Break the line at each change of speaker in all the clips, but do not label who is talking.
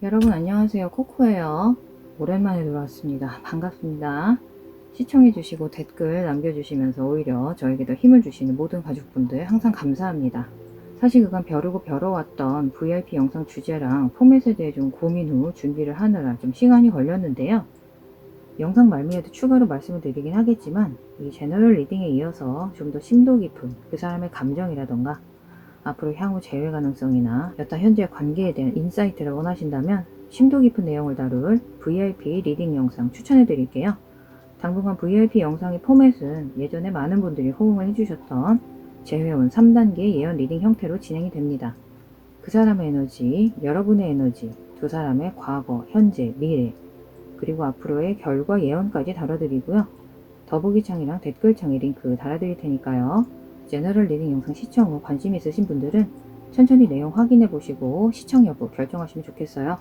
여러분 안녕하세요. 코코예요. 오랜만에 들어왔습니다. 반갑습니다. 시청해주시고 댓글 남겨주시면서 오히려 저에게 더 힘을 주시는 모든 가족분들 항상 감사합니다. 사실 그간 벼르고 벼러왔던 VIP 영상 주제랑 포맷에 대해 좀 고민 후 준비를 하느라 좀 시간이 걸렸는데요. 영상 말미에도 추가로 말씀을 드리긴 하겠지만 이 제너럴 리딩에 이어서 좀 더 심도 깊은 그 사람의 감정이라던가 앞으로 향후 재회 가능성이나 여타 현재 관계에 대한 인사이트를 원하신다면 심도 깊은 내용을 다룰 VIP 리딩 영상 추천해 드릴게요. 당분간 VIP 영상의 포맷은 예전에 많은 분들이 호응을 해주셨던 재회원 3단계 예언 리딩 형태로 진행이 됩니다. 그 사람의 에너지, 여러분의 에너지, 두 사람의 과거, 현재, 미래, 그리고 앞으로의 결과 예언까지 다뤄드리고요. 더보기창이랑 댓글창에 링크 달아드릴 테니까요. 제너럴 리딩 영상 시청 후 관심 있으신 분들은 천천히 내용 확인해 보시고 시청 여부 결정하시면 좋겠어요.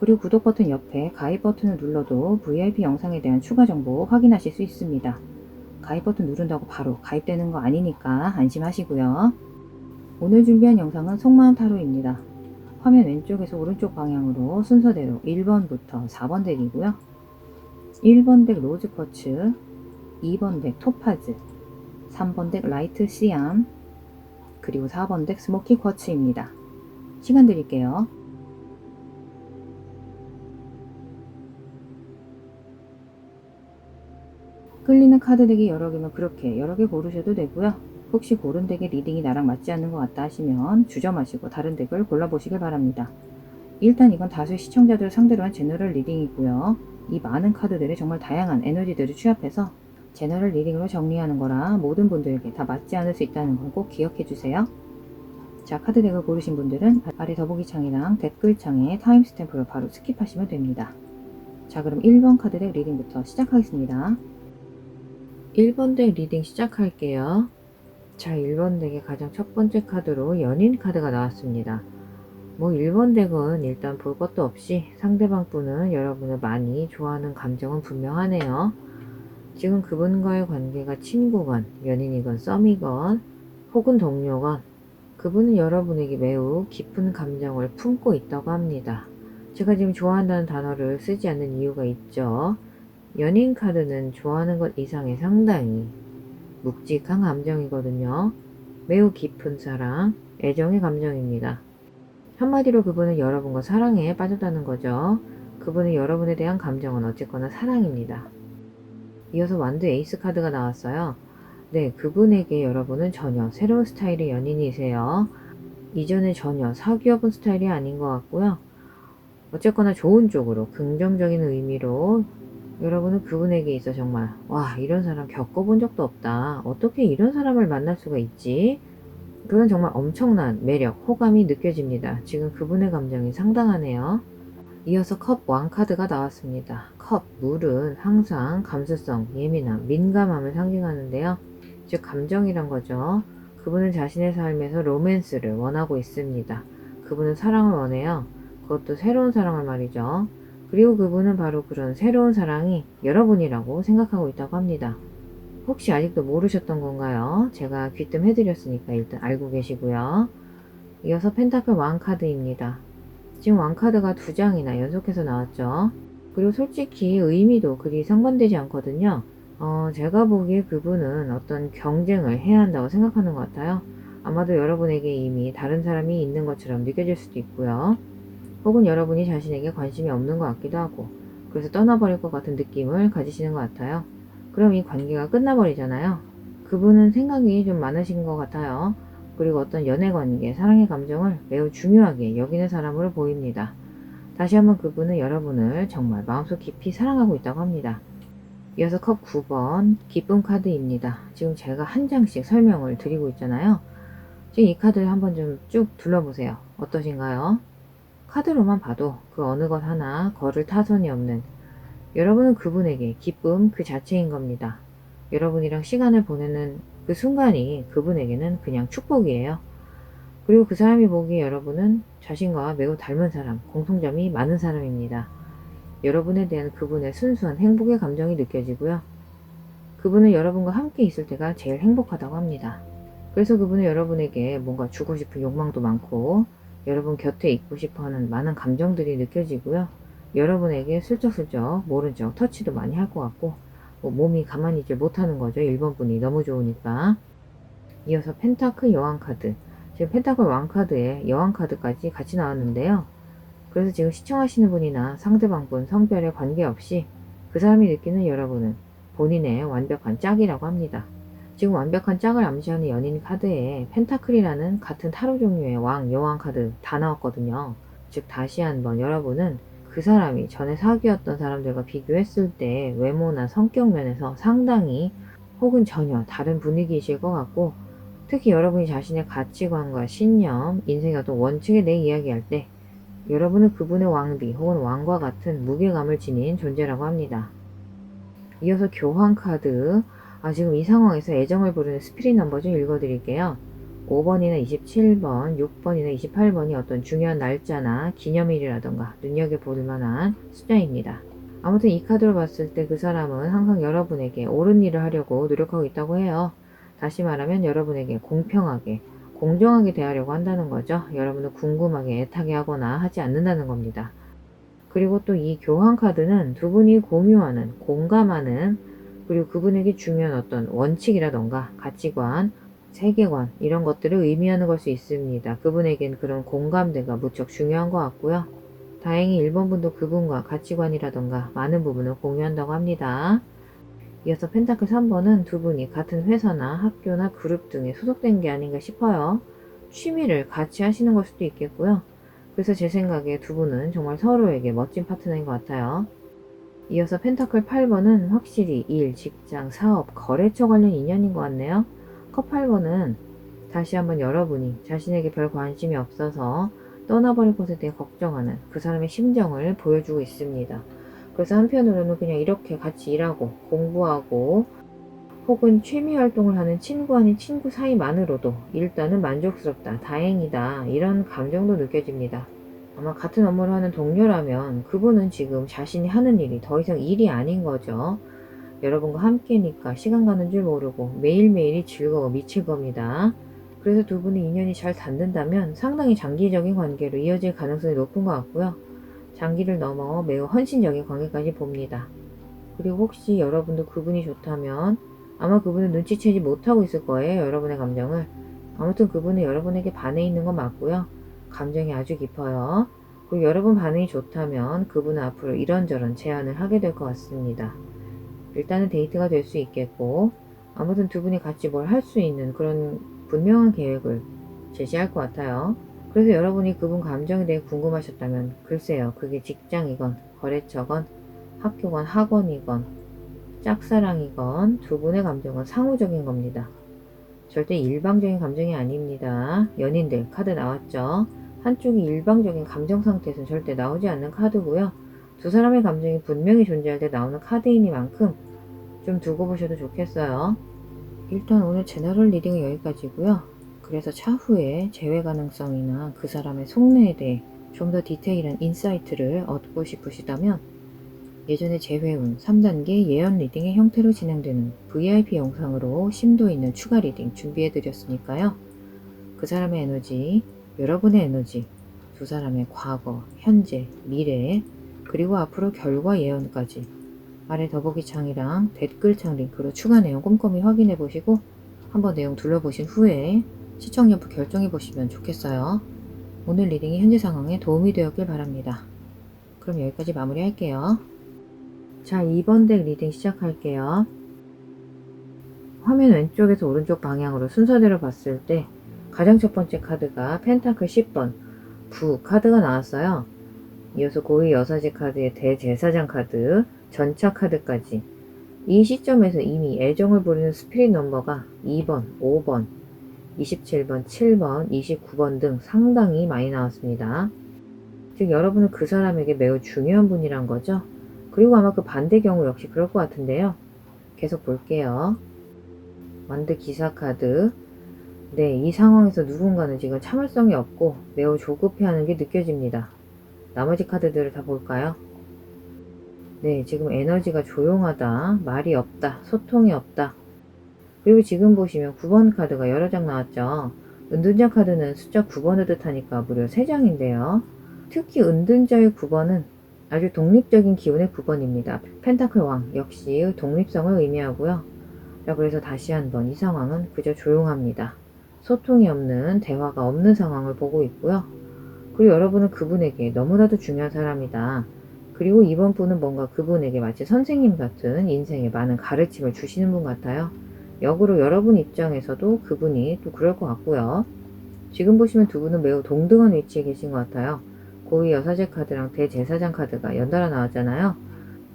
그리고 구독 버튼 옆에 가입 버튼을 눌러도 VIP 영상에 대한 추가 정보 확인하실 수 있습니다. 가입 버튼 누른다고 바로 가입되는 거 아니니까 안심하시고요. 오늘 준비한 영상은 속마음 타로입니다. 화면 왼쪽에서 오른쪽 방향으로 순서대로 1번부터 4번 덱이고요. 1번 덱 로즈 쿼츠, 2번 덱 토파즈, 3번 덱 라이트 시암, 그리고 4번 덱 스모키 쿼츠입니다. 시간 드릴게요. 끌리는 카드 덱이 여러 개면 그렇게 여러 개 고르셔도 되고요. 혹시 고른 덱의 리딩이 나랑 맞지 않는 것 같다 하시면 주저마시고 다른 덱을 골라보시길 바랍니다. 일단 이건 다수의 시청자들을 상대로 한 제너럴 리딩이고요. 이 많은 카드들이 정말 다양한 에너지들을 취합해서 제너럴 리딩으로 정리하는 거라 모든 분들에게 다 맞지 않을 수 있다는 걸 꼭 기억해 주세요. 자, 카드 덱을 고르신 분들은 아래 더보기창이랑 댓글창에 타임스탬프로 바로 스킵하시면 됩니다. 자, 그럼 1번 카드 덱 리딩부터 시작하겠습니다. 1번 덱 리딩 시작할게요. 자, 1번 덱의 가장 첫 번째 카드로 연인 카드가 나왔습니다. 1번 덱은 일단 볼 것도 없이 상대방 분은 여러분을 많이 좋아하는 감정은 분명하네요. 지금 그분과의 관계가 친구건, 연인이건, 썸이건, 혹은 동료건, 그분은 여러분에게 매우 깊은 감정을 품고 있다고 합니다. 제가 지금 좋아한다는 단어를 쓰지 않는 이유가 있죠. 연인 카드는 좋아하는 것 이상의 상당히 묵직한 감정이거든요. 매우 깊은 사랑, 애정의 감정입니다. 한마디로 그분은 여러분과 사랑에 빠졌다는 거죠. 그분은 여러분에 대한 감정은 어쨌거나 사랑입니다. 이어서 완드 에이스 카드가 나왔어요. 네, 그분에게 여러분은 전혀 새로운 스타일의 연인이세요. 이전에 전혀 사귀어본 스타일이 아닌 것 같고요. 어쨌거나 좋은 쪽으로 긍정적인 의미로 여러분은 그분에게 있어 정말 와, 이런 사람 겪어본 적도 없다. 어떻게 이런 사람을 만날 수가 있지? 그런 정말 엄청난 매력, 호감이 느껴집니다. 지금 그분의 감정이 상당하네요. 이어서 컵 왕 카드가 나왔습니다. 컵, 물은 항상 감수성, 예민함, 민감함을 상징하는데요. 즉 감정이란 거죠. 그분은 자신의 삶에서 로맨스를 원하고 있습니다. 그분은 사랑을 원해요. 그것도 새로운 사랑을 말이죠. 그리고 그분은 바로 그런 새로운 사랑이 여러분이라고 생각하고 있다고 합니다. 혹시 아직도 모르셨던 건가요? 제가 귀뜸해드렸으니까 일단 알고 계시고요. 이어서 펜타클 왕 카드입니다. 지금 왕카드가 2장이나 연속해서 나왔죠. 그리고 솔직히 의미도 그리 상반되지 않거든요. 제가 보기에 그분은 어떤 경쟁을 해야 한다고 생각하는 것 같아요. 아마도 여러분에게 이미 다른 사람이 있는 것처럼 느껴질 수도 있고요. 혹은 여러분이 자신에게 관심이 없는 것 같기도 하고, 그래서 떠나버릴 것 같은 느낌을 가지시는 것 같아요. 그럼 이 관계가 끝나버리잖아요. 그분은 생각이 좀 많으신 것 같아요. 그리고 어떤 연애관계, 사랑의 감정을 매우 중요하게 여기는 사람으로 보입니다. 다시 한번 그분은 여러분을 정말 마음속 깊이 사랑하고 있다고 합니다. 이어서 컵 9번 기쁨 카드입니다. 지금 제가 한 장씩 설명을 드리고 있잖아요. 지금 이 카드를 한번 좀 쭉 둘러보세요. 어떠신가요? 카드로만 봐도 그 어느 것 하나 걸을 타선이 없는, 여러분은 그분에게 기쁨 그 자체인 겁니다. 여러분이랑 시간을 보내는 그 순간이 그분에게는 그냥 축복이에요. 그리고 그 사람이 보기에 여러분은 자신과 매우 닮은 사람, 공통점이 많은 사람입니다. 여러분에 대한 그분의 순수한 행복의 감정이 느껴지고요. 그분은 여러분과 함께 있을 때가 제일 행복하다고 합니다. 그래서 그분은 여러분에게 뭔가 주고 싶은 욕망도 많고 여러분 곁에 있고 싶어하는 많은 감정들이 느껴지고요. 여러분에게 슬쩍슬쩍 모른 척 터치도 많이 할 것 같고 몸이 가만히 있질 못하는 거죠. 1번 분이 너무 좋으니까. 이어서 펜타클 여왕 카드. 지금 펜타클 왕 카드에 여왕 카드까지 같이 나왔는데요. 그래서 지금 시청하시는 분이나 상대방 분 성별에 관계없이 그 사람이 느끼는 여러분은 본인의 완벽한 짝이라고 합니다. 지금 완벽한 짝을 암시하는 연인 카드에 펜타클이라는 같은 타로 종류의 왕, 여왕 카드 다 나왔거든요. 즉 다시 한번 여러분은 그 사람이 전에 사귀었던 사람들과 비교했을 때 외모나 성격 면에서 상당히 혹은 전혀 다른 분위기이실 것 같고, 특히 여러분이 자신의 가치관과 신념, 인생의 어떤 원칙에 대해 이야기할 때 여러분은 그분의 왕비 혹은 왕과 같은 무게감을 지닌 존재라고 합니다. 이어서 교환 카드. 지금 이 상황에서 애정을 부르는 스피릿 넘버 좀 읽어드릴게요. 5번이나 27번, 6번이나 28번이 어떤 중요한 날짜나 기념일이라던가 눈여겨볼 만한 숫자입니다. 아무튼 이 카드로 봤을 때 그 사람은 항상 여러분에게 옳은 일을 하려고 노력하고 있다고 해요. 다시 말하면 여러분에게 공평하게, 공정하게 대하려고 한다는 거죠. 여러분을 궁금하게 애타게 하거나 하지 않는다는 겁니다. 그리고 또 이 교환 카드는 두 분이 공유하는, 공감하는, 그리고 그분에게 중요한 어떤 원칙이라던가 가치관, 세계관 이런 것들을 의미하는 걸 수 있습니다. 그분에겐 그런 공감대가 무척 중요한 것 같고요. 다행히 1번 분도 그분과 가치관이라던가 많은 부분을 공유한다고 합니다. 이어서 펜타클 3번은 두 분이 같은 회사나 학교나 그룹 등에 소속된 게 아닌가 싶어요. 취미를 같이 하시는 걸 수도 있겠고요. 그래서 제 생각에 두 분은 정말 서로에게 멋진 파트너인 것 같아요. 이어서 펜타클 8번은 확실히 일, 직장, 사업, 거래처 관련 인연인 것 같네요. 컵 8번은 다시 한번 여러분이 자신에게 별 관심이 없어서 떠나버릴 것에 대해 걱정하는 그 사람의 심정을 보여주고 있습니다. 그래서 한편으로는 그냥 이렇게 같이 일하고 공부하고 혹은 취미 활동을 하는 친구 아닌 친구 사이만으로도 일단은 만족스럽다, 다행이다 이런 감정도 느껴집니다. 아마 같은 업무를 하는 동료라면 그분은 지금 자신이 하는 일이 더 이상 일이 아닌 거죠. 여러분과 함께니까 시간 가는 줄 모르고 매일매일이 즐거워 미칠 겁니다. 그래서 두 분의 인연이 잘 닿는다면 상당히 장기적인 관계로 이어질 가능성이 높은 것 같고요. 장기를 넘어 매우 헌신적인 관계까지 봅니다. 그리고 혹시 여러분도 그분이 좋다면 아마 그분은 눈치채지 못하고 있을 거예요. 여러분의 감정을. 아무튼 그분은 여러분에게 반해 있는 건 맞고요. 감정이 아주 깊어요. 그리고 여러분 반응이 좋다면 그분은 앞으로 이런저런 제안을 하게 될 것 같습니다. 일단은 데이트가 될 수 있겠고, 아무튼 두 분이 같이 뭘 할 수 있는 그런 분명한 계획을 제시할 것 같아요. 그래서 여러분이 그분 감정에 대해 궁금하셨다면 글쎄요, 그게 직장이건 거래처건 학교건 학원이건 짝사랑이건 두 분의 감정은 상호적인 겁니다. 절대 일방적인 감정이 아닙니다. 연인들 카드 나왔죠. 한쪽이 일방적인 감정 상태에서는 절대 나오지 않는 카드고요. 두 사람의 감정이 분명히 존재할 때 나오는 카드이니만큼 좀 두고 보셔도 좋겠어요. 일단 오늘 제너럴 리딩은 여기까지고요. 그래서 차후에 재회 가능성이나 그 사람의 속내에 대해 좀 더 디테일한 인사이트를 얻고 싶으시다면 예전에 재회운 3단계 예언 리딩의 형태로 진행되는 VIP 영상으로 심도 있는 추가 리딩 준비해드렸으니까요. 그 사람의 에너지, 여러분의 에너지, 두 사람의 과거, 현재, 미래, 그리고 앞으로 결과 예언까지 아래 더보기창이랑 댓글창 링크로 추가 내용 꼼꼼히 확인해 보시고 한번 내용 둘러보신 후에 시청 여부 결정해 보시면 좋겠어요. 오늘 리딩이 현재 상황에 도움이 되었길 바랍니다. 그럼 여기까지 마무리 할게요. 자, 2번 덱 리딩 시작할게요. 화면 왼쪽에서 오른쪽 방향으로 순서대로 봤을 때 가장 첫 번째 카드가 펜타클 10번 부 카드가 나왔어요. 이어서 고위 여사제 카드의 대제사장 카드, 전차 카드까지 이 시점에서 이미 애정을 부리는 스피릿 넘버가 2번, 5번, 27번, 7번, 29번 등 상당히 많이 나왔습니다. 즉 여러분은 그 사람에게 매우 중요한 분이란 거죠. 그리고 아마 그 반대 경우 역시 그럴 것 같은데요. 계속 볼게요. 완드 기사 카드. 네, 이 상황에서 누군가는 지금 참을성이 없고 매우 조급해하는 게 느껴집니다. 나머지 카드들을 다 볼까요? 네, 지금 에너지가 조용하다, 말이 없다, 소통이 없다. 그리고 지금 보시면 9번 카드가 여러 장 나왔죠. 은둔자 카드는 숫자 9번을 뜻하니까 무려 3장인데요. 특히 은둔자의 9번은 아주 독립적인 기운의 9번입니다. 펜타클 왕 역시 독립성을 의미하고요. 자, 그래서 다시 한번 이 상황은 그저 조용합니다. 소통이 없는, 대화가 없는 상황을 보고 있고요. 그리고 여러분은 그분에게 너무나도 중요한 사람이다. 그리고 이번 분은 뭔가 그분에게 마치 선생님 같은 인생에 많은 가르침을 주시는 분 같아요. 역으로 여러분 입장에서도 그분이 또 그럴 것 같고요. 지금 보시면 두 분은 매우 동등한 위치에 계신 것 같아요. 고위 여사제 카드랑 대제사장 카드가 연달아 나왔잖아요.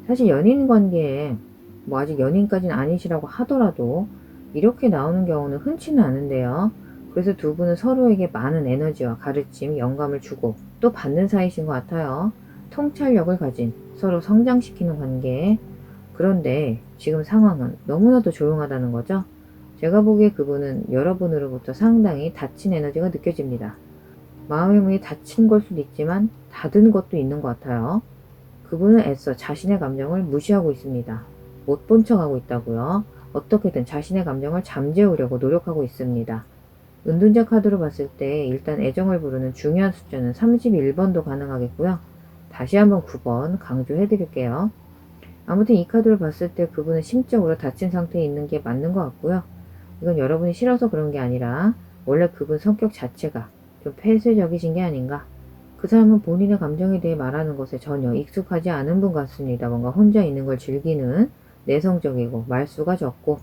사실 연인 관계에 뭐 아직 연인까지는 아니시라고 하더라도 이렇게 나오는 경우는 흔치는 않은데요. 그래서 두 분은 서로에게 많은 에너지와 가르침, 영감을 주고 또 받는 사이신 것 같아요. 통찰력을 가진 서로 성장시키는 관계. 그런데 지금 상황은 너무나도 조용하다는 거죠. 제가 보기에 그분은 여러분으로부터 상당히 닫힌 에너지가 느껴집니다. 마음의 문이 닫힌 걸 수도 있지만 닫은 것도 있는 것 같아요. 그분은 애써 자신의 감정을 무시하고 있습니다. 못 본 척하고 있다고요. 어떻게든 자신의 감정을 잠재우려고 노력하고 있습니다. 은둔자 카드로 봤을 때 일단 애정을 부르는 중요한 숫자는 31번도 가능하겠고요. 다시 한번 9번 강조해 드릴게요. 아무튼 이 카드를 봤을 때 그분은 심적으로 다친 상태에 있는 게 맞는 것 같고요. 이건 여러분이 싫어서 그런 게 아니라 원래 그분 성격 자체가 좀 폐쇄적이신 게 아닌가. 그 사람은 본인의 감정에 대해 말하는 것에 전혀 익숙하지 않은 분 같습니다. 뭔가 혼자 있는 걸 즐기는, 내성적이고 말수가 적고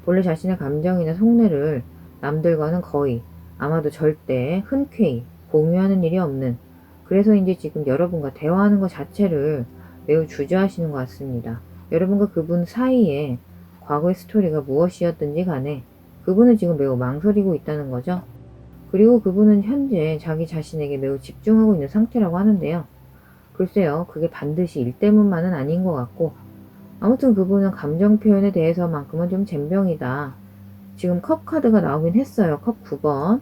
본래 자신의 감정이나 속내를 남들과는 거의, 아마도 절대 흔쾌히 공유하는 일이 없는, 그래서인지 지금 여러분과 대화하는 것 자체를 매우 주저하시는 것 같습니다. 여러분과 그분 사이에 과거의 스토리가 무엇이었든지 간에 그분은 지금 매우 망설이고 있다는 거죠. 그리고 그분은 현재 자기 자신에게 매우 집중하고 있는 상태라고 하는데요. 글쎄요, 그게 반드시 일 때문만은 아닌 것 같고, 아무튼 그분은 감정 표현에 대해서만큼은 좀 젬병이다. 지금 컵 카드가 나오긴 했어요. 컵 9번.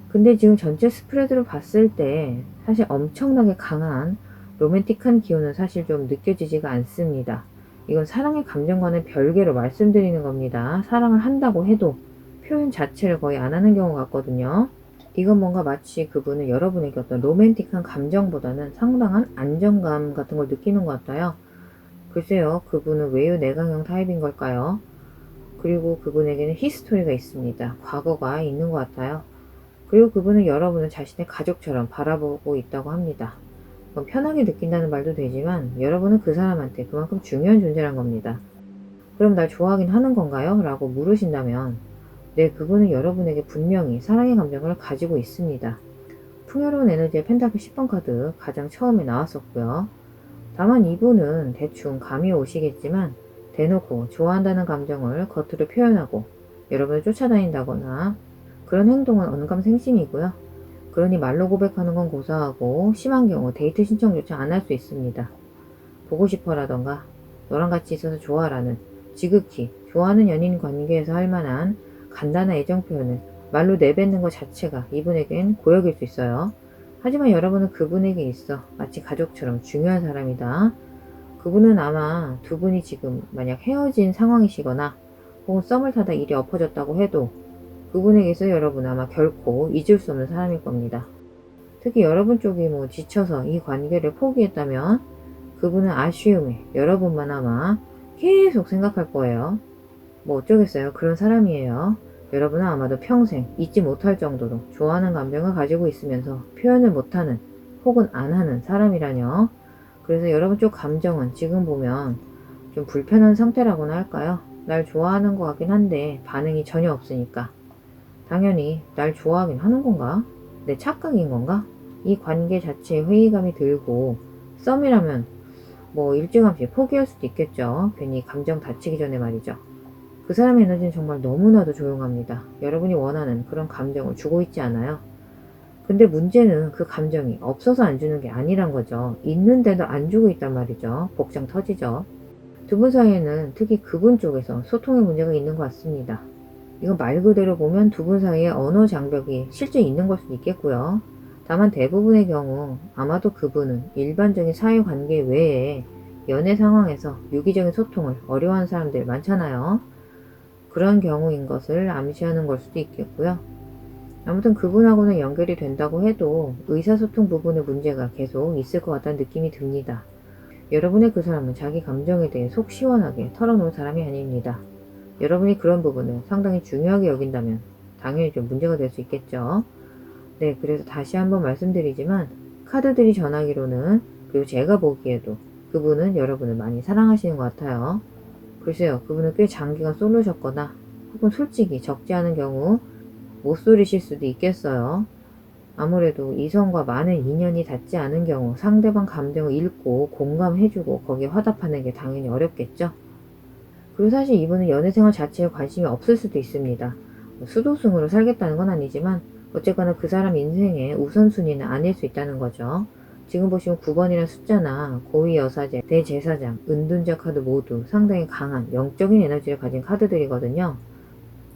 근데 지금 전체 스프레드를 봤을 때 사실 엄청나게 강한 로맨틱한 기운은 사실 좀 느껴지지가 않습니다. 이건 사랑의 감정과는 별개로 말씀드리는 겁니다. 사랑을 한다고 해도 표현 자체를 거의 안 하는 경우 같거든요. 이건 뭔가 마치 그분은 여러분에게 어떤 로맨틱한 감정보다는 상당한 안정감 같은 걸 느끼는 것 같아요. 글쎄요, 그분은 외유 내강형 타입인 걸까요? 그리고 그분에게는 히스토리가 있습니다. 과거가 있는 것 같아요. 그리고 그분은 여러분을 자신의 가족처럼 바라보고 있다고 합니다. 편하게 느낀다는 말도 되지만 여러분은 그 사람한테 그만큼 중요한 존재란 겁니다. 그럼 날 좋아하긴 하는 건가요? 라고 물으신다면 네, 그분은 여러분에게 분명히 사랑의 감정을 가지고 있습니다. 풍요로운 에너지의 펜타클 10번 카드 가장 처음에 나왔었고요. 다만 이분은 대충 감이 오시겠지만 대놓고 좋아한다는 감정을 겉으로 표현하고 여러분을 쫓아다닌다거나 그런 행동은 언감생심이고요. 그러니 말로 고백하는 건 고사하고 심한 경우 데이트 신청조차 안 할 수 있습니다. 보고 싶어라던가 너랑 같이 있어서 좋아라는 지극히 좋아하는 연인 관계에서 할 만한 간단한 애정 표현을 말로 내뱉는 것 자체가 이분에겐 고역일 수 있어요. 하지만 여러분은 그분에게 있어 마치 가족처럼 중요한 사람이다. 그분은 아마 두 분이 지금 만약 헤어진 상황이시거나 혹은 썸을 타다 일이 엎어졌다고 해도 그분에게서 여러분은 아마 결코 잊을 수 없는 사람일 겁니다. 특히 여러분 쪽이 뭐 지쳐서 이 관계를 포기했다면 그분은 아쉬움에 여러분만 아마 계속 생각할 거예요. 뭐 어쩌겠어요. 그런 사람이에요. 여러분은 아마도 평생 잊지 못할 정도로 좋아하는 감정을 가지고 있으면서 표현을 못하는 혹은 안 하는 사람이라뇨. 그래서 여러분 쪽 감정은 지금 보면 좀 불편한 상태라고나 할까요? 날 좋아하는 것 같긴 한데 반응이 전혀 없으니까 당연히 날 좋아하긴 하는 건가? 내 착각인 건가? 이 관계 자체에 회의감이 들고 썸이라면 뭐 일찌감치 포기할 수도 있겠죠. 괜히 감정 다치기 전에 말이죠. 그 사람의 에너지는 정말 너무나도 조용합니다. 여러분이 원하는 그런 감정을 주고 있지 않아요. 근데 문제는 그 감정이 없어서 안 주는 게 아니란 거죠. 있는데도 안 주고 있단 말이죠. 복장 터지죠. 두 분 사이에는 특히 그분 쪽에서 소통의 문제가 있는 것 같습니다. 이건 말 그대로 보면 두 분 사이에 언어 장벽이 실제 있는 걸 수도 있겠고요. 다만 대부분의 경우 아마도 그분은 일반적인 사회관계 외에 연애 상황에서 유기적인 소통을 어려워하는 사람들 많잖아요. 그런 경우인 것을 암시하는 걸 수도 있겠고요. 아무튼 그분하고는 연결이 된다고 해도 의사소통 부분의 문제가 계속 있을 것 같다는 느낌이 듭니다. 여러분의 그 사람은 자기 감정에 대해 속 시원하게 털어놓은 사람이 아닙니다. 여러분이 그런 부분을 상당히 중요하게 여긴다면 당연히 좀 문제가 될 수 있겠죠. 네, 그래서 다시 한번 말씀드리지만 카드들이 전하기로는, 그리고 제가 보기에도 그분은 여러분을 많이 사랑하시는 것 같아요. 글쎄요, 그분은 꽤 장기간 솔로셨거나 혹은 솔직히 적지 않은 경우 못소리실 수도 있겠어요. 아무래도 이성과 많은 인연이 닿지 않은 경우 상대방 감정을 읽고 공감해주고 거기에 화답하는 게 당연히 어렵겠죠. 그리고 사실 이분은 연애생활 자체에 관심이 없을 수도 있습니다. 수도승으로 살겠다는 건 아니지만 어쨌거나 그 사람 인생의 우선순위는 아닐 수 있다는 거죠. 지금 보시면 9번이라는 숫자나 고위여사제, 대제사장, 은둔자 카드 모두 상당히 강한 영적인 에너지를 가진 카드들이거든요.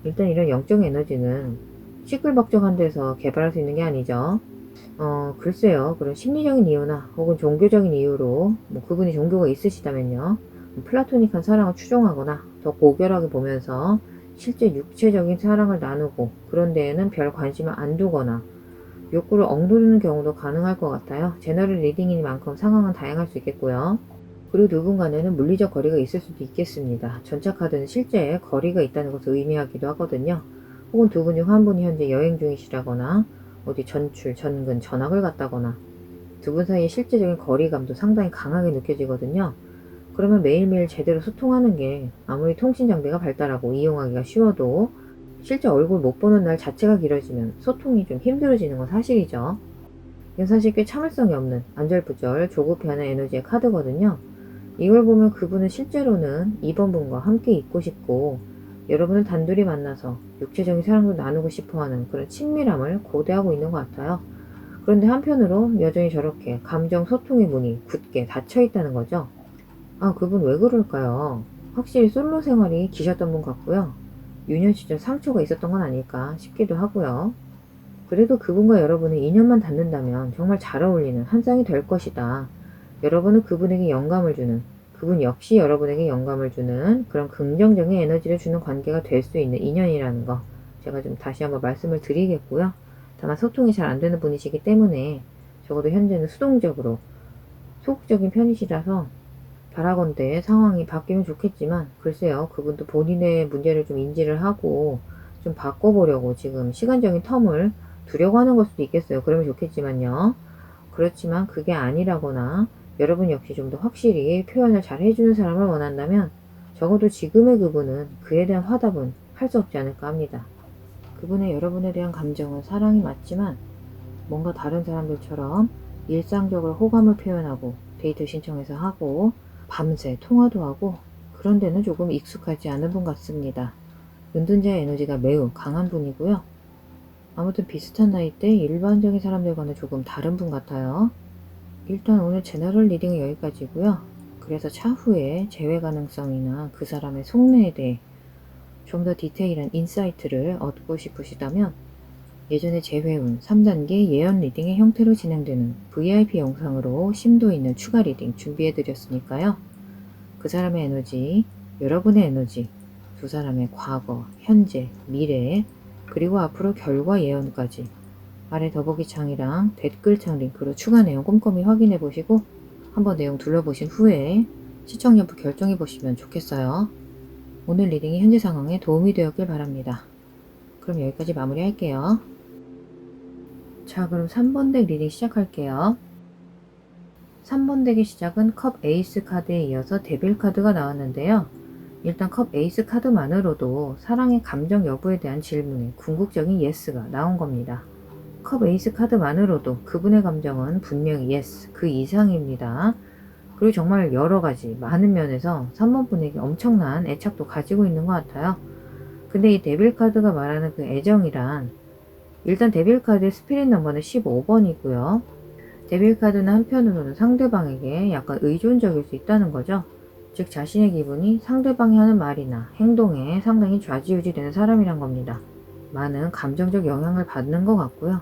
일단 이런 영적인 에너지는 시끌벅적한 데서 개발할 수 있는 게 아니죠. 글쎄요. 그런 심리적인 이유나 혹은 종교적인 이유로 그분이 종교가 있으시다면요. 플라토닉한 사랑을 추종하거나 더 고결하게 보면서 실제 육체적인 사랑을 나누고 그런 데에는 별 관심을 안 두거나 욕구를 억누르는 경우도 가능할 것 같아요. 제너럴 리딩이니만큼 상황은 다양할 수 있겠고요. 그리고 누군가는 물리적 거리가 있을 수도 있겠습니다. 전차 카드는 실제 거리가 있다는 것을 의미하기도 하거든요. 혹은 두 분 중 한 분이 현재 여행 중이시라거나 어디 전출, 전근, 전학을 갔다거나 두 분 사이의 실제적인 거리감도 상당히 강하게 느껴지거든요. 그러면 매일매일 제대로 소통하는 게 아무리 통신장비가 발달하고 이용하기가 쉬워도 실제 얼굴 못 보는 날 자체가 길어지면 소통이 좀 힘들어지는 건 사실이죠. 이건 사실 꽤 참을성이 없는 안절부절 조급해하는 에너지의 카드거든요. 이걸 보면 그분은 실제로는 2번 분과 함께 있고 싶고 여러분을 단둘이 만나서 육체적인 사랑도 나누고 싶어하는 그런 친밀함을 고대하고 있는 것 같아요. 그런데 한편으로 여전히 저렇게 감정 소통의 문이 굳게 닫혀 있다는 거죠. 그분 왜 그럴까요? 확실히 솔로 생활이 기셨던 분 같고요. 유년 시절 상처가 있었던 건 아닐까 싶기도 하고요. 그래도 그분과 여러분이 인연만 닿는다면 정말 잘 어울리는 한 쌍이 될 것이다. 여러분은 그분에게 영감을 주는, 그분 역시 여러분에게 영감을 주는 그런 긍정적인 에너지를 주는 관계가 될 수 있는 인연이라는 거 제가 좀 다시 한번 말씀을 드리겠고요. 다만 소통이 잘 안 되는 분이시기 때문에 적어도 현재는 수동적으로 소극적인 편이시라서 바라건대 상황이 바뀌면 좋겠지만 글쎄요, 그분도 본인의 문제를 좀 인지를 하고 좀 바꿔보려고 지금 시간적인 텀을 두려고 하는 걸 수도 있겠어요. 그러면 좋겠지만요. 그렇지만 그게 아니라거나 여러분 역시 좀 더 확실히 표현을 잘 해주는 사람을 원한다면 적어도 지금의 그분은 그에 대한 화답은 할 수 없지 않을까 합니다. 그분의 여러분에 대한 감정은 사랑이 맞지만 뭔가 다른 사람들처럼 일상적으로 호감을 표현하고 데이트 신청해서 하고 밤새 통화도 하고 그런 데는 조금 익숙하지 않은 분 같습니다. 은둔자의 에너지가 매우 강한 분이고요. 아무튼 비슷한 나이대 일반적인 사람들과는 조금 다른 분 같아요. 일단 오늘 제너럴 리딩은 여기까지고요. 그래서 차후에 재회 가능성이나 그 사람의 속내에 대해 좀 더 디테일한 인사이트를 얻고 싶으시다면 예전에 재회운 3단계 예언 리딩의 형태로 진행되는 VIP 영상으로 심도 있는 추가 리딩 준비해드렸으니까요. 그 사람의 에너지, 여러분의 에너지, 두 사람의 과거, 현재, 미래, 그리고 앞으로 결과 예언까지 아래 더보기창이랑 댓글창 링크로 추가 내용 꼼꼼히 확인해 보시고 한번 내용 둘러보신 후에 시청 여부 결정해 보시면 좋겠어요. 오늘 리딩이 현재 상황에 도움이 되었길 바랍니다. 그럼 여기까지 마무리 할게요. 자, 그럼 3번 덱 리딩 시작할게요. 3번 덱의 시작은 컵 에이스 카드에 이어서 데빌 카드가 나왔는데요. 일단 컵 에이스 카드만으로도 사랑의 감정 여부에 대한 질문에 궁극적인 예스가 나온 겁니다. 컵 에이스 카드만으로도 그분의 감정은 분명히 예스, 그 이상입니다. 그리고 정말 여러가지 많은 면에서 3번 분에게 엄청난 애착도 가지고 있는 것 같아요. 근데 이 데빌 카드가 말하는 그 애정이란 일단 데빌 카드의 스피릿 넘버는 15번이고요. 데빌 카드는 한편으로는 상대방에게 약간 의존적일 수 있다는 거죠. 즉 자신의 기분이 상대방이 하는 말이나 행동에 상당히 좌지우지 되는 사람이란 겁니다. 많은 감정적 영향을 받는 것 같고요.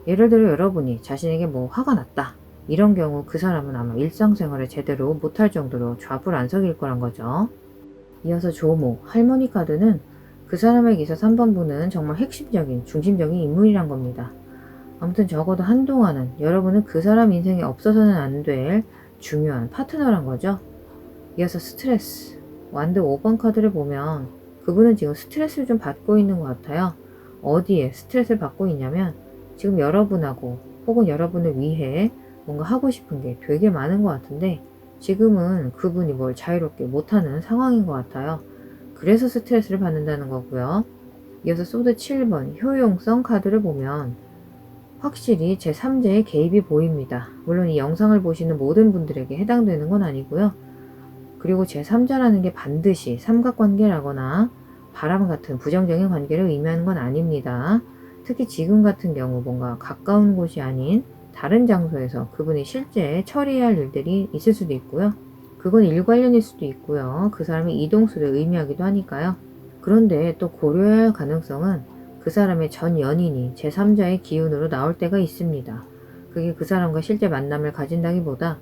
예를 들어 여러분이 자신에게 화가 났다. 이런 경우 그 사람은 아마 일상생활을 제대로 못할 정도로 좌불안석일 거란 거죠. 이어서 조모, 할머니 카드는 그 그 사람에게 있어서 3번 분은 정말 핵심적인, 중심적인 인물이란 겁니다. 아무튼 적어도 한동안은 여러분은 그 사람 인생에 없어서는 안 될 중요한 파트너란 거죠. 이어서 스트레스. 완드 5번 카드를 보면 그분은 지금 스트레스를 좀 받고 있는 것 같아요. 어디에 스트레스를 받고 있냐면 지금 여러분하고 혹은 여러분을 위해 뭔가 하고 싶은 게 되게 많은 것 같은데 지금은 그분이 뭘 자유롭게 못하는 상황인 것 같아요. 그래서 스트레스를 받는다는 거고요. 이어서 소드 7번 효용성 카드를 보면 확실히 제3자의 개입이 보입니다. 물론 이 영상을 보시는 모든 분들에게 해당되는 건 아니고요. 그리고 제3자라는 게 반드시 삼각관계라거나 바람 같은 부정적인 관계를 의미하는 건 아닙니다. 특히 지금 같은 경우 뭔가 가까운 곳이 아닌 다른 장소에서 그분이 실제 처리해야 할 일들이 있을 수도 있고요. 그건 일 관련일 수도 있고요. 그 사람의 이동수를 의미하기도 하니까요. 그런데 또 고려해야 할 가능성은 그 사람의 전 연인이 제3자의 기운으로 나올 때가 있습니다. 그게 그 사람과 실제 만남을 가진다기보다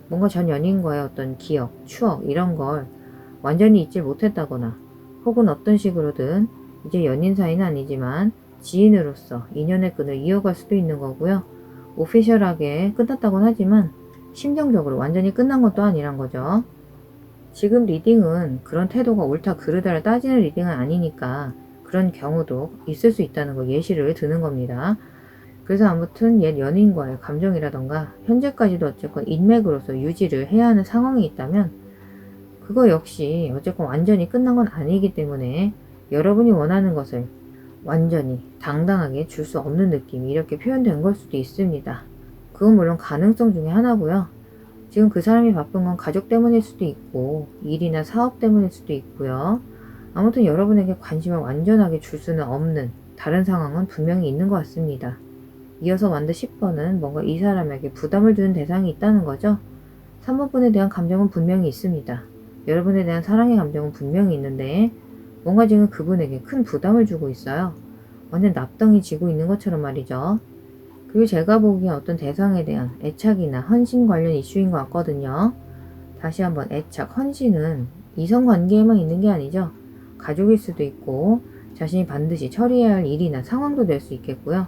뭔가 전 연인과의 어떤 기억, 추억 이런 걸 완전히 잊지 못했다거나 혹은 어떤 식으로든 이제 연인 사이는 아니지만 지인으로서 인연의 끈을 이어갈 수도 있는 거고요. 오피셜하게 끝났다고는 하지만 심정적으로 완전히 끝난 것도 아니란 거죠. 지금 리딩은 그런 태도가 옳다 그르다를 따지는 리딩은 아니니까 그런 경우도 있을 수 있다는 거 예시를 드는 겁니다. 그래서 아무튼 옛 연인과의 감정이라던가 현재까지도 어쨌건 인맥으로서 유지를 해야 하는 상황이 있다면 그거 역시 어쨌건 완전히 끝난 건 아니기 때문에 여러분이 원하는 것을 완전히 당당하게 줄 수 없는 느낌이 이렇게 표현된 걸 수도 있습니다. 그건 물론 가능성 중에 하나고요. 지금 그 사람이 바쁜 건 가족 때문일 수도 있고 일이나 사업 때문일 수도 있고요. 아무튼 여러분에게 관심을 완전하게 줄 수는 없는 다른 상황은 분명히 있는 것 같습니다. 이어서 완드 10번은 뭔가 이 사람에게 부담을 주는 대상이 있다는 거죠. 3번 분에 대한 감정은 분명히 있습니다. 여러분에 대한 사랑의 감정은 분명히 있는데 뭔가 지금 그분에게 큰 부담을 주고 있어요. 완전 납덩이 지고 있는 것처럼 말이죠. 그리고 제가 보기엔 어떤 대상에 대한 애착이나 헌신 관련 이슈인 것 같거든요. 다시 한번 애착, 헌신은 이성관계에만 있는 게 아니죠. 가족일 수도 있고 자신이 반드시 처리해야 할 일이나 상황도 될 수 있겠고요.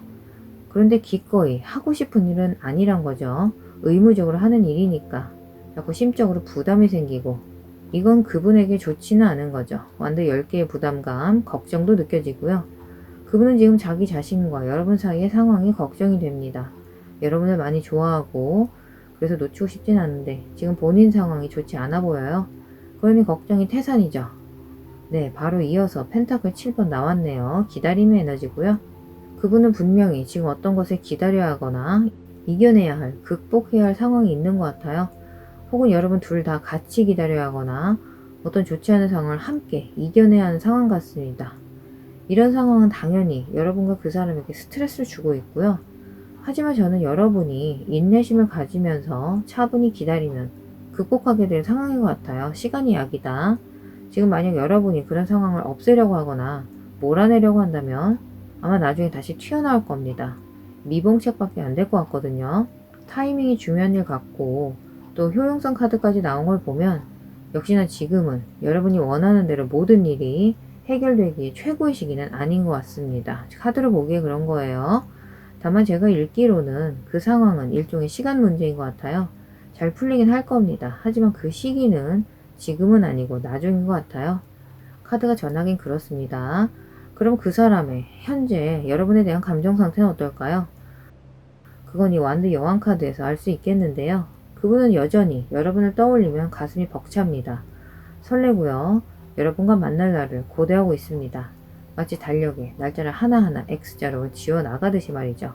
그런데 기꺼이 하고 싶은 일은 아니란 거죠. 의무적으로 하는 일이니까 자꾸 심적으로 부담이 생기고 이건 그분에게 좋지는 않은 거죠. 완전 10개의 부담감, 걱정도 느껴지고요. 그분은 지금 자기 자신과 여러분 사이의 상황이 걱정이 됩니다. 여러분을 많이 좋아하고 그래서 놓치고 싶진 않은데 지금 본인 상황이 좋지 않아 보여요. 그러니 걱정이 태산이죠. 네, 바로 이어서 펜타클 7번 나왔네요. 기다림의 에너지고요. 그분은 분명히 지금 어떤 것을 기다려야 하거나 이겨내야 할, 극복해야 할 상황이 있는 것 같아요. 혹은 여러분 둘 다 같이 기다려야 하거나 어떤 좋지 않은 상황을 함께 이겨내야 하는 상황 같습니다. 이런 상황은 당연히 여러분과 그 사람에게 스트레스를 주고 있고요. 하지만 저는 여러분이 인내심을 가지면서 차분히 기다리면 극복하게 될 상황인 것 같아요. 시간이 약이다. 지금 만약 여러분이 그런 상황을 없애려고 하거나 몰아내려고 한다면 아마 나중에 다시 튀어나올 겁니다. 미봉책밖에 안 될 것 같거든요. 타이밍이 중요한 일 같고 또 효용성 카드까지 나온 걸 보면 역시나 지금은 여러분이 원하는 대로 모든 일이 해결되기에 최고의 시기는 아닌 것 같습니다. 카드로 보기에 그런 거예요. 다만 제가 읽기로는 그 상황은 일종의 시간 문제인 것 같아요. 잘 풀리긴 할 겁니다. 하지만 그 시기는 지금은 아니고 나중인 것 같아요. 카드가 전하긴 그렇습니다. 그럼 그 사람의 현재 여러분에 대한 감정 상태는 어떨까요? 그건 이 완드 여왕 카드에서 알 수 있겠는데요. 그분은 여전히 여러분을 떠올리면 가슴이 벅찹니다. 설레고요. 여러분과 만날 날을 고대하고 있습니다. 마치 달력에 날짜를 하나하나 X자로 지워 나가듯이 말이죠.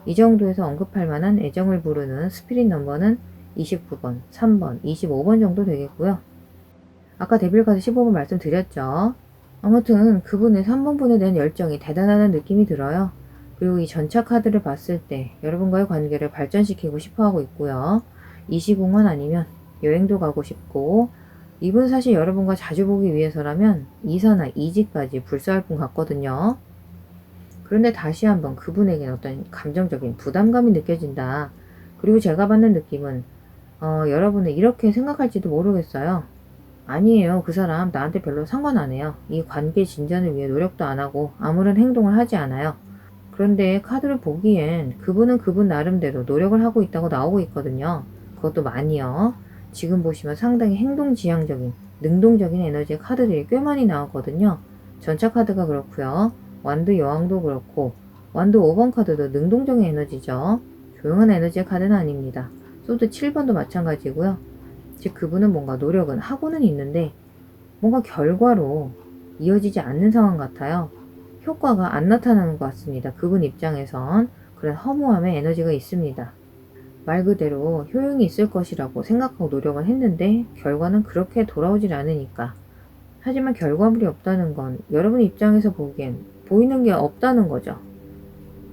이 정도에서 언급할 만한 애정을 부르는 스피릿 넘버는 29번, 3번, 25번 정도 되겠고요. 아까 데빌카드 15번 말씀드렸죠. 아무튼 그분의 3번 분에 대한 열정이 대단하다는 느낌이 들어요. 그리고 이 전차 카드를 봤을 때 여러분과의 관계를 발전시키고 싶어 하고 있고요. 이 시공간 아니면 여행도 가고 싶고 이분 사실 여러분과 자주 보기 위해서라면 이사나 이직까지 불사할 분 같거든요. 그런데 다시 한번 그분에게는 어떤 감정적인 부담감이 느껴진다. 그리고 제가 받는 느낌은 여러분은 이렇게 생각할지도 모르겠어요. 아니에요. 그 사람 나한테 별로 상관 안 해요. 이 관계 진전을 위해 노력도 안 하고 아무런 행동을 하지 않아요. 그런데 카드를 보기엔 그분은 그분 나름대로 노력을 하고 있다고 나오고 있거든요. 그것도 많이요. 지금 보시면 상당히 행동지향적인, 능동적인 에너지의 카드들이 꽤 많이 나왔거든요. 전차 카드가 그렇고요. 완드 여왕도 그렇고, 완드 5번 카드도 능동적인 에너지죠. 조용한 에너지의 카드는 아닙니다. 소드 7번도 마찬가지고요. 즉 그분은 뭔가 노력은 하고는 있는데 뭔가 결과로 이어지지 않는 상황 같아요. 효과가 안 나타나는 것 같습니다. 그분 입장에선 그런 허무함의 에너지가 있습니다. 말 그대로 효용이 있을 것이라고 생각하고 노력을 했는데 결과는 그렇게 돌아오질 않으니까. 하지만 결과물이 없다는 건 여러분 입장에서 보기엔 보이는 게 없다는 거죠.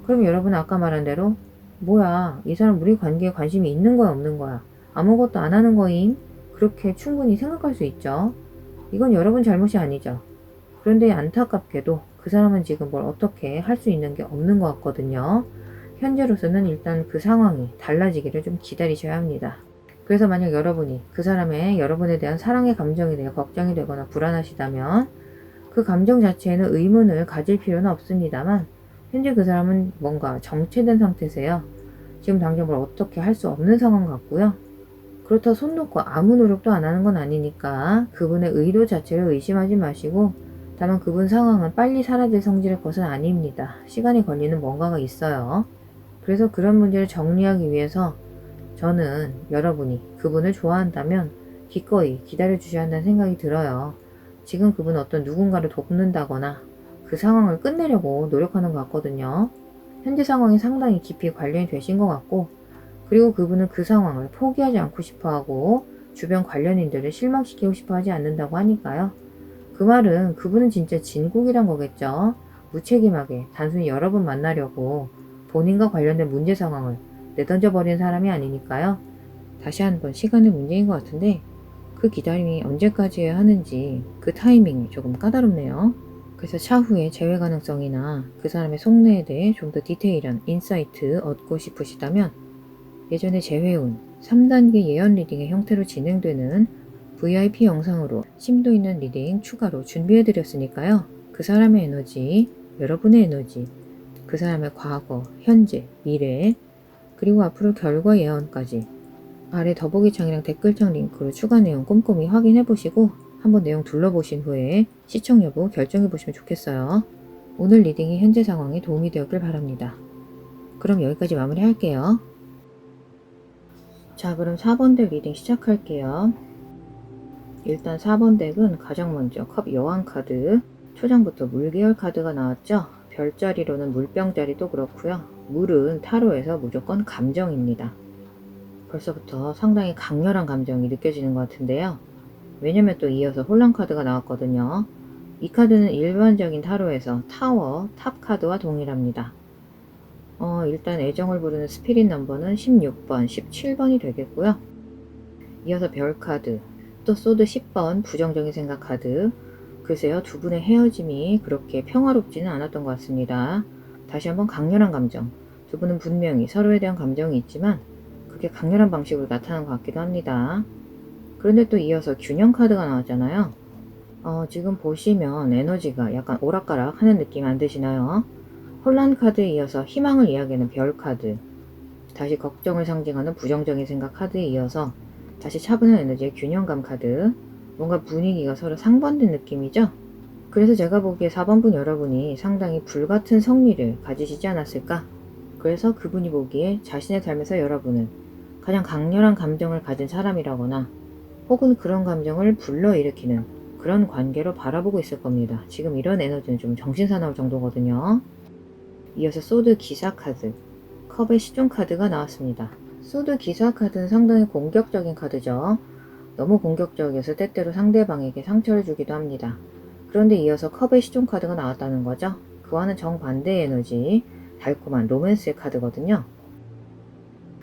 그럼 여러분은 아까 말한 대로 뭐야, 이 사람 우리 관계에 관심이 있는 거야 없는 거야, 아무것도 안 하는 거임? 그렇게 충분히 생각할 수 있죠. 이건 여러분 잘못이 아니죠. 그런데 안타깝게도 그 사람은 지금 뭘 어떻게 할 수 있는 게 없는 것 같거든요. 현재로서는 일단 그 상황이 달라지기를 좀 기다리셔야 합니다. 그래서 만약 여러분이 그 사람의 여러분에 대한 사랑의 감정에 대해 걱정이 되거나 불안하시다면 그 감정 자체에는 의문을 가질 필요는 없습니다만 현재 그 사람은 뭔가 정체된 상태세요. 지금 당장 뭘 어떻게 할 수 없는 상황 같고요. 그렇다고 손 놓고 아무 노력도 안 하는 건 아니니까 그분의 의도 자체를 의심하지 마시고, 다만 그분 상황은 빨리 사라질 성질의 것은 아닙니다. 시간이 걸리는 뭔가가 있어요. 그래서 그런 문제를 정리하기 위해서 저는 여러분이 그분을 좋아한다면 기꺼이 기다려 주셔야 한다는 생각이 들어요. 지금 그분은 어떤 누군가를 돕는다거나 그 상황을 끝내려고 노력하는 것 같거든요. 현재 상황이 상당히 깊이 관련이 되신 것 같고, 그리고 그분은 그 상황을 포기하지 않고 싶어하고 주변 관련인들을 실망시키고 싶어 하지 않는다고 하니까요. 그 말은 그분은 진짜 진국이란 거겠죠. 무책임하게 단순히 여러 번 만나려고 본인과 관련된 문제 상황을 내던져 버리는 사람이 아니니까요. 다시 한번 시간의 문제인 것 같은데 그 기다림이 언제까지여야 하는지 그 타이밍이 조금 까다롭네요. 그래서 차후에 재회 가능성이나 그 사람의 속내에 대해 좀 더 디테일한 인사이트 얻고 싶으시다면 예전에 재회운 3단계 예언 리딩의 형태로 진행되는 VIP 영상으로 심도 있는 리딩 추가로 준비해드렸으니까요. 그 사람의 에너지, 여러분의 에너지, 그 사람의 과거, 현재, 미래, 그리고 앞으로 결과 예언까지 아래 더보기창이랑 댓글창 링크로 추가 내용 꼼꼼히 확인해보시고 한번 내용 둘러보신 후에 시청 여부 결정해보시면 좋겠어요. 오늘 리딩이 현재 상황에 도움이 되었길 바랍니다. 그럼 여기까지 마무리할게요. 자, 그럼 4번 덱 리딩 시작할게요. 일단 4번 덱은 가장 먼저 컵 여왕 카드, 초장부터 물 계열 카드가 나왔죠. 별자리로는 물병자리도 그렇고요. 물은 타로에서 무조건 감정입니다. 벌써부터 상당히 강렬한 감정이 느껴지는 것 같은데요. 왜냐면 또 이어서 혼란 카드가 나왔거든요. 이 카드는 일반적인 타로에서 타워, 탑 카드와 동일합니다. 일단 애정을 부르는 스피릿 넘버는 16번, 17번이 되겠고요. 이어서 별 카드, 또 소드 10번 부정적인 생각 카드. 글쎄요, 두 분의 헤어짐이 그렇게 평화롭지는 않았던 것 같습니다. 다시 한번 강렬한 감정. 두 분은 분명히 서로에 대한 감정이 있지만 그게 강렬한 방식으로 나타난 것 같기도 합니다. 그런데 또 이어서 균형 카드가 나왔잖아요. 지금 보시면 에너지가 약간 오락가락 하는 느낌 안 드시나요? 혼란 카드에 이어서 희망을 이야기하는 별 카드, 다시 걱정을 상징하는 부정적인 생각 카드에 이어서 다시 차분한 에너지의 균형감 카드, 뭔가 분위기가 서로 상반된 느낌이죠? 그래서 제가 보기에 4번분 여러분이 상당히 불같은 성미를 가지시지 않았을까? 그래서 그분이 보기에 자신의 삶에서 여러분은 가장 강렬한 감정을 가진 사람이라거나 혹은 그런 감정을 불러일으키는 그런 관계로 바라보고 있을 겁니다. 지금 이런 에너지는 좀 정신사나울 정도거든요. 이어서 소드 기사 카드, 컵의 시종 카드가 나왔습니다. 소드 기사 카드는 상당히 공격적인 카드죠. 너무 공격적이어서 때때로 상대방에게 상처를 주기도 합니다. 그런데 이어서 컵의 시종 카드가 나왔다는 거죠. 그와는 정반대의 에너지, 달콤한 로맨스의 카드거든요.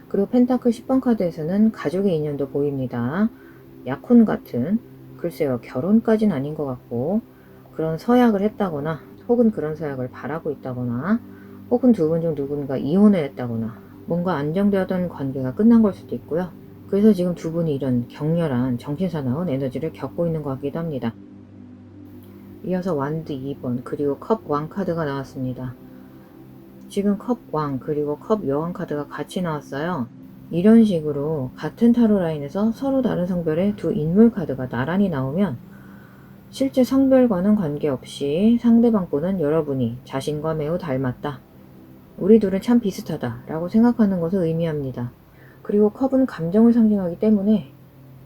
그리고 펜타클 10번 카드에서는 가족의 인연도 보입니다. 약혼 같은, 글쎄요, 결혼까지는 아닌 것 같고 그런 서약을 했다거나 혹은 그런 서약을 바라고 있다거나 혹은 두 분 중 누군가 이혼을 했다거나 뭔가 안정되었던 관계가 끝난 걸 수도 있고요. 그래서 지금 두 분이 이런 격렬한 정신사나운 에너지를 겪고 있는 것 같기도 합니다. 이어서 완드 2번 그리고 컵 왕 카드가 나왔습니다. 지금 컵 왕 그리고 컵 여왕 카드가 같이 나왔어요. 이런 식으로 같은 타로 라인에서 서로 다른 성별의 두 인물 카드가 나란히 나오면 실제 성별과는 관계없이 상대방분은 여러분이 자신과 매우 닮았다. 우리 둘은 참 비슷하다 라고 생각하는 것을 의미합니다. 그리고 컵은 감정을 상징하기 때문에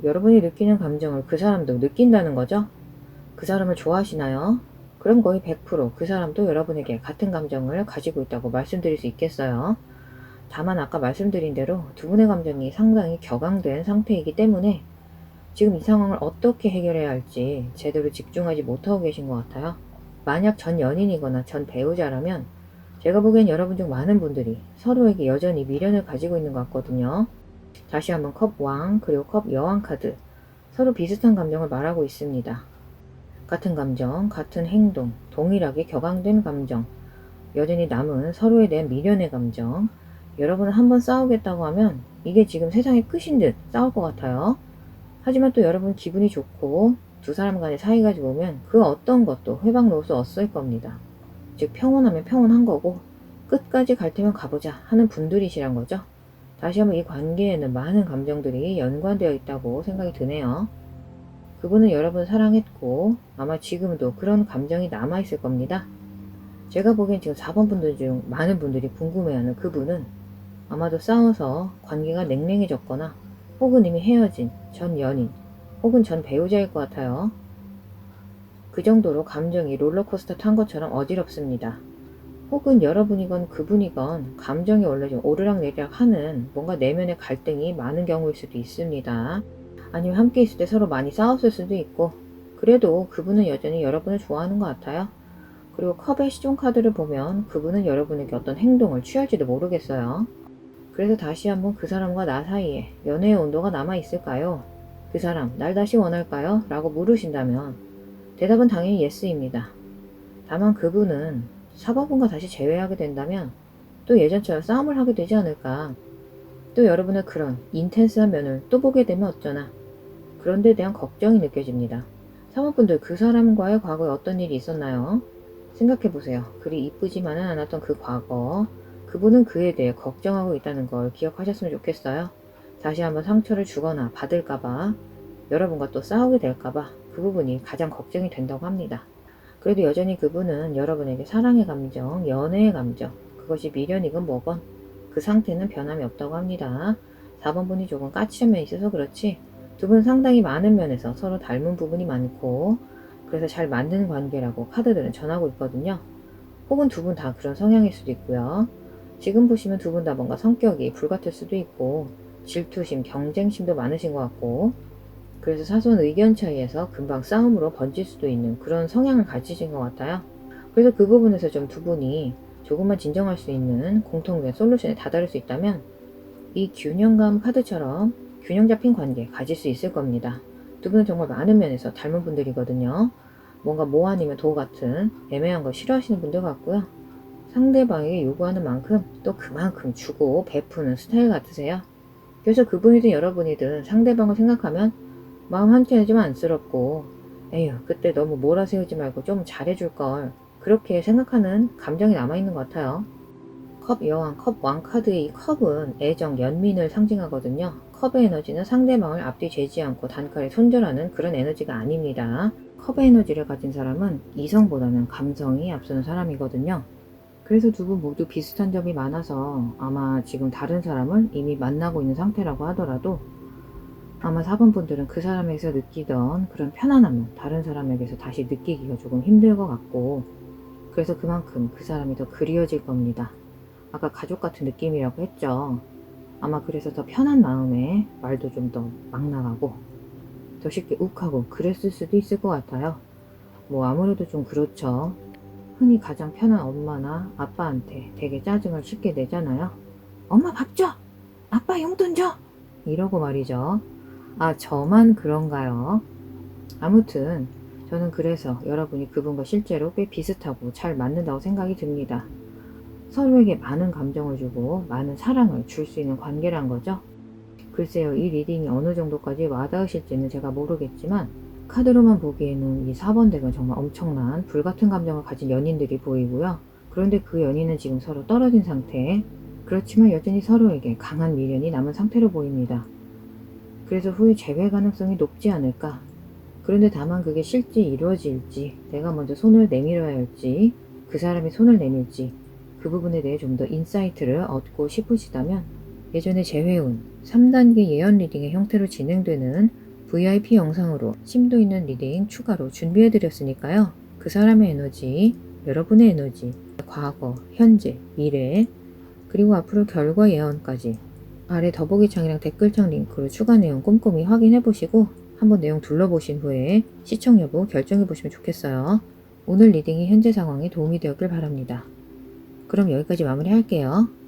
여러분이 느끼는 감정을 그 사람도 느낀다는 거죠. 그 사람을 좋아하시나요? 그럼 거의 100%그 사람도 여러분에게 같은 감정을 가지고 있다고 말씀드릴 수 있겠어요. 다만 아까 말씀드린 대로 두 분의 감정이 상당히 격앙된 상태이기 때문에 지금 이 상황을 어떻게 해결해야 할지 제대로 집중하지 못하고 계신 것 같아요. 만약 전 연인이거나 전 배우자라면 제가 보기엔 여러분 중 많은 분들이 서로에게 여전히 미련을 가지고 있는 것 같거든요. 다시 한번 컵 왕 그리고 컵 여왕 카드 서로 비슷한 감정을 말하고 있습니다. 같은 감정, 같은 행동, 동일하게 격앙된 감정, 여전히 남은 서로에 대한 미련의 감정. 여러분은 한번 싸우겠다고 하면 이게 지금 세상의 끝인 듯 싸울 것 같아요. 하지만 또 여러분 기분이 좋고 두 사람 간의 사이가 좋으면 그 어떤 것도 회방 놓을 수 없을 겁니다. 즉 평온하면 평온한 거고 끝까지 갈 테면 가보자 하는 분들이시란 거죠. 다시 한번 이 관계에는 많은 감정들이 연관되어 있다고 생각이 드네요. 그분은 여러분을 사랑했고 아마 지금도 그런 감정이 남아있을 겁니다. 제가 보기엔 지금 4번 분들 중 많은 분들이 궁금해하는 그분은 아마도 싸워서 관계가 냉랭해졌거나 혹은 이미 헤어진 전 연인 혹은 전 배우자일 것 같아요. 그 정도로 감정이 롤러코스터 탄 것처럼 어지럽습니다. 혹은 여러분이건 그분이건 감정이 원래 좀 오르락내리락 하는 뭔가 내면의 갈등이 많은 경우일 수도 있습니다. 아니면 함께 있을 때 서로 많이 싸웠을 수도 있고 그래도 그분은 여전히 여러분을 좋아하는 것 같아요. 그리고 컵의 시종 카드를 보면 그분은 여러분에게 어떤 행동을 취할지도 모르겠어요. 그래서 다시 한번 그 사람과 나 사이에 연애의 온도가 남아있을까요? 그 사람 날 다시 원할까요? 라고 물으신다면 대답은 당연히 예스입니다. 다만 그분은 4번분과 다시 재회하게 된다면 또 예전처럼 싸움을 하게 되지 않을까. 또 여러분의 그런 인텐스한 면을 또 보게 되면 어쩌나. 그런 데 대한 걱정이 느껴집니다. 3번분들 그 사람과의 과거에 어떤 일이 있었나요? 생각해보세요. 그리 이쁘지만은 않았던 그 과거. 그분은 그에 대해 걱정하고 있다는 걸 기억하셨으면 좋겠어요. 다시 한번 상처를 주거나 받을까봐 여러분과 또 싸우게 될까봐 그 부분이 가장 걱정이 된다고 합니다. 그래도 여전히 그분은 여러분에게 사랑의 감정, 연애의 감정, 그것이 미련이건 뭐건 그 상태는 변함이 없다고 합니다. 4번분이 조금 까칠한 면이 있어서 그렇지 두 분 상당히 많은 면에서 서로 닮은 부분이 많고 그래서 잘 맞는 관계라고 카드들은 전하고 있거든요. 혹은 두 분 다 그런 성향일 수도 있고요. 지금 보시면 두 분 다 뭔가 성격이 불같을 수도 있고 질투심, 경쟁심도 많으신 것 같고 그래서 사소한 의견 차이에서 금방 싸움으로 번질 수도 있는 그런 성향을 가지신 것 같아요. 그래서 그 부분에서 좀 두 분이 조금만 진정할 수 있는 공통된 솔루션에 다다를 수 있다면 이 균형감 카드처럼 균형 잡힌 관계 가질 수 있을 겁니다. 두 분은 정말 많은 면에서 닮은 분들이거든요. 뭔가 뭐 아니면 도 같은 애매한 거 싫어하시는 분들 같고요. 상대방에게 요구하는 만큼 또 그만큼 주고 베푸는 스타일 같으세요. 그래서 그분이든 여러분이든 상대방을 생각하면 마음 한켠이지만 안쓰럽고 에휴 그때 너무 몰아세우지 말고 좀 잘해줄걸 그렇게 생각하는 감정이 남아있는 것 같아요. 컵 여왕, 컵 왕 카드의 이 컵은 애정, 연민을 상징하거든요. 컵의 에너지는 상대방을 앞뒤 재지 않고 단칼에 손절하는 그런 에너지가 아닙니다. 컵의 에너지를 가진 사람은 이성보다는 감성이 앞서는 사람이거든요. 그래서 두 분 모두 비슷한 점이 많아서 아마 지금 다른 사람을 이미 만나고 있는 상태라고 하더라도 아마 4번 분들은 그 사람에게서 느끼던 그런 편안함을 다른 사람에게서 다시 느끼기가 조금 힘들 것 같고 그래서 그만큼 그 사람이 더 그리워질 겁니다. 아까 가족 같은 느낌이라고 했죠. 아마 그래서 더 편한 마음에 말도 좀 더 막 나가고 더 쉽게 욱하고 그랬을 수도 있을 것 같아요. 뭐 아무래도 좀 그렇죠. 흔히 가장 편한 엄마나 아빠한테 되게 짜증을 쉽게 내잖아요. 엄마 밥 줘! 아빠 용돈 줘! 이러고 말이죠. 아 저만 그런가요? 아무튼 저는 그래서 여러분이 그분과 실제로 꽤 비슷하고 잘 맞는다고 생각이 듭니다. 서로에게 많은 감정을 주고 많은 사랑을 줄 수 있는 관계란 거죠. 글쎄요, 이 리딩이 어느 정도까지 와닿으실지는 제가 모르겠지만 카드로만 보기에는 이 4번 덱은 정말 엄청난 불같은 감정을 가진 연인들이 보이고요. 그런데 그 연인은 지금 서로 떨어진 상태, 그렇지만 여전히 서로에게 강한 미련이 남은 상태로 보입니다. 그래서 후에 재회 가능성이 높지 않을까. 그런데 다만 그게 실제 이루어질지, 내가 먼저 손을 내밀어야 할지, 그 사람이 손을 내밀지, 그 부분에 대해 좀 더 인사이트를 얻고 싶으시다면 예전에 재회운 3단계 예언 리딩의 형태로 진행되는 VIP 영상으로 심도 있는 리딩 추가로 준비해드렸으니까요. 그 사람의 에너지, 여러분의 에너지, 과거, 현재, 미래, 그리고 앞으로 결과 예언까지 아래 더보기창이랑 댓글창 링크로 추가 내용 꼼꼼히 확인해보시고 한번 내용 둘러보신 후에 시청 여부 결정해보시면 좋겠어요. 오늘 리딩이 현재 상황에 도움이 되었길 바랍니다. 그럼 여기까지 마무리할게요.